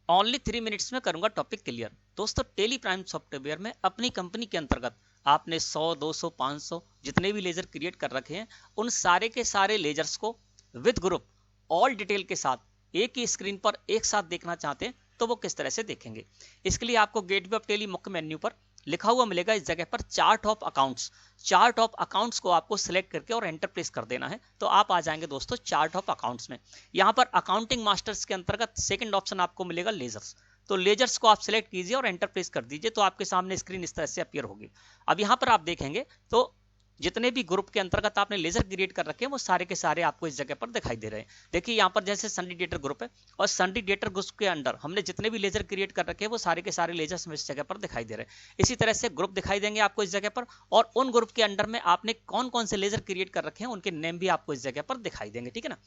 Only 3 minutes में करूंगा topic clear. दोस्तों टेली प्राइम सॉफ्टवेयर में अपनी कंपनी के अंतर्गत आपने 100 200 500 जितने भी लेजर क्रिएट कर रखे हैं उन सारे के सारे लेजर्स को विद ग्रुप ऑल डिटेल के साथ एक ही स्क्रीन पर एक साथ देखना चाहते हैं तो वो किस तरह से देखेंगे। इसके लिए आपको गेटवे ऑफ टेली मुख्य मेन्यू पर लिखा हुआ मिलेगा इस जगह पर chart of accounts. Chart of accounts को आपको सिलेक्ट करके और एंटर प्रेस कर देना है तो आप आ जाएंगे दोस्तों चार्ट ऑफ अकाउंट्स में। यहाँ पर अकाउंटिंग मास्टर्स के अंतर्गत सेकंड ऑप्शन आपको मिलेगा लेजर्स। तो लेजर्स को आप सिलेक्ट कीजिए और एंटर प्रेस कर दीजिए तो आपके सामने स्क्रीन इस तरह से अपीयर होगी। अब यहाँ पर आप देखेंगे तो जितने भी ग्रुप के अंतर्गत आपने लेजर क्रिएट कर रखे हैं वो सारे के सारे आपको इस जगह पर दिखाई दे रहे हैं। देखिए यहाँ पर जैसे सन्डी डेटर ग्रुप है और सन्डी डेटर ग्रुप के अंडर हमने जितने भी लेजर क्रिएट कर रखे हैं वो सारे के सारे लेजर्स इस जगह पर दिखाई दे रहे हैं। इसी तरह से ग्रुप दिखाई देंगे आपको इस जगह पर और उन ग्रुप के अंडर में आपने कौन कौन से लेजर क्रिएट कर रखे हैं उनके नेम भी आपको इस जगह पर दिखाई देंगे। ठीक है ना।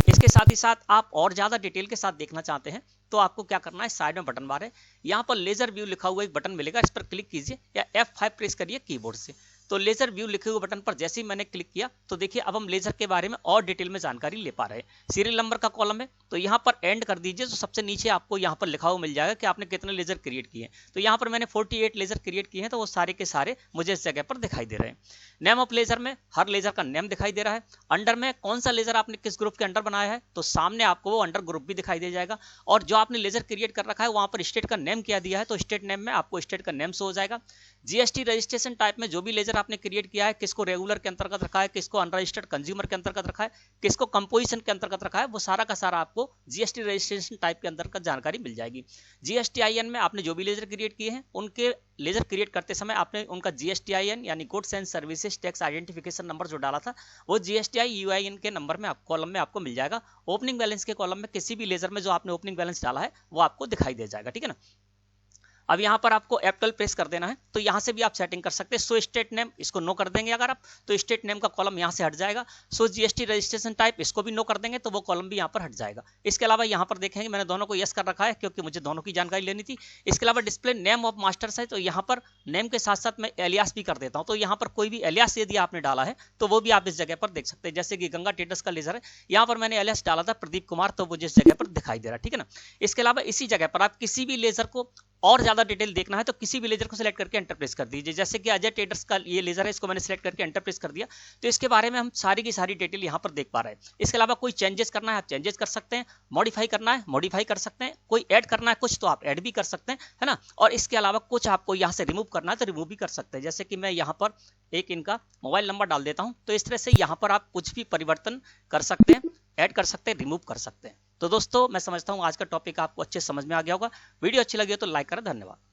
इसके साथ ही साथ आप और ज्यादा डिटेल के साथ देखना चाहते हैं तो आपको क्या करना है, साइड में बटन बार है, यहाँ पर लेजर व्यू लिखा हुआ एक बटन मिलेगा, इस पर क्लिक कीजिए या F5 प्रेस करिए कीबोर्ड से। तो लेजर व्यू लिखे हुए बटन पर जैसे ही मैंने क्लिक किया तो देखिए अब हम लेजर के बारे में और डिटेल में जानकारी ले पा रहे हैं। सीरियल नंबर का कॉलम है तो यहाँ पर एंड कर दीजिए तो सबसे नीचे आपको यहाँ पर लिखा हुआ मिल जाएगा कि आपने कितने लेजर क्रिएट किए हैं। तो यहाँ पर मैंने 48 लेजर क्रिएट किए हैं तो वो सारे के सारे मुझे इस जगह पर दिखाई दे रहे हैं। नेम ऑफ लेजर में हर लेजर का नेम दिखाई दे रहा है। अंडर में कौन सा लेजर आपने किस ग्रुप के अंडर बनाया है तो सामने आपको वो अंडर ग्रुप भी दिखाई दे जाएगा। और जो आपने लेजर क्रिएट कर रखा है वहां पर स्टेट का नेम क्या दिया है तो स्टेट नेम में आपको स्टेट का नेम शो हो जाएगा। जीएसटी रजिस्ट्रेशन टाइप में जो भी लेजर आपने क्रिएट किया है, किसको रेगुलर के अंतर्गत रखा है, किसको अनरजिस्टर्ड कंज्यूमर के अंतर्गत रखा है, किसको कंपोजिशन के अंतर्गत रखा है, वो सारा का सारा आपको जीएसटी रजिस्ट्रेशन टाइप के अंतर्गत जानकारी मिल जाएगी। जीएसटीआईएन में आपने जो भी लेजर क्रिएट किए हैं उनके लेजर क्रिएट करते समय आपने उनका जीएसटीआईएन यानी goods and services tax identification number जो डाला था वो जीएसटीआई यूआईएन के नंबर में कॉलम में आपको मिल जाएगा। ओपनिंग बैलेंस के कॉलम में किसी भी लेजर में जो आपने ओपनिंग बैलेंस डाला है वो आपको दिखाई दे जाएगा। ठीक है ना। अब यहाँ पर आपको F12 प्रेस कर देना है तो यहाँ से भी आप सेटिंग कर सकते हैं। सो स्टेट नेम इसको नो कर देंगे अगर आप तो स्टेट नेम का कॉलम यहाँ से हट जाएगा। सो जीएसटी रजिस्ट्रेशन टाइप इसको भी नो कर देंगे तो वो कॉलम भी यहाँ पर हट जाएगा। इसके अलावा यहाँ पर देखेंगे मैंने दोनों को यस कर रखा है क्योंकि मुझे दोनों की जानकारी लेनी थी। इसके अलावा डिस्प्ले नेम ऑफ मास्टर्स है तो यहाँ पर नेम के साथ साथ मैं एलियास भी कर देता हूँ। तो यहाँ पर कोई भी एलियास यदि आपने डाला है तो वो भी आप इस जगह पर देख सकते हैं। जैसे कि गंगा ट्रेडर्स का लेजर है, यहाँ पर मैंने एलियास डाला था प्रदीप कुमार तो वो जिस जगह पर दिखाई दे रहा है। ठीक है ना। इसके अलावा इसी जगह पर आप किसी भी लेजर को और ज्यादा डिटेल देखना है तो किसी भी लेजर को सिलेक्ट करके एंटर प्रेस कर दीजिए। जैसे कि अजय ट्रेडर्स का ये लेजर है, इसको मैंने सिलेक्ट करके एंटर प्रेस कर दिया तो इसके बारे में हम सारी की सारी डिटेल यहाँ पर देख पा रहे हैं। इसके अलावा कोई चेंजेस करना है आप चेंजेस कर सकते हैं, मॉडिफाई करना है मॉडिफाई कर सकते हैं, कोई ऐड करना है कुछ तो आप ऐड भी कर सकते हैं, है ना। और इसके अलावा कुछ आपको यहाँ से रिमूव करना है तो रिमूव भी कर सकते हैं। जैसे कि मैं यहाँ पर एक इनका मोबाइल नंबर डाल देता हूँ तो इस तरह से यहाँ पर आप कुछ भी परिवर्तन कर सकते हैं, ऐड कर सकते हैं, रिमूव कर सकते हैं। तो दोस्तों मैं समझता हूँ आज का टॉपिक आपको अच्छे समझ में आ गया होगा। वीडियो अच्छी लगी हो तो लाइक करें। धन्यवाद।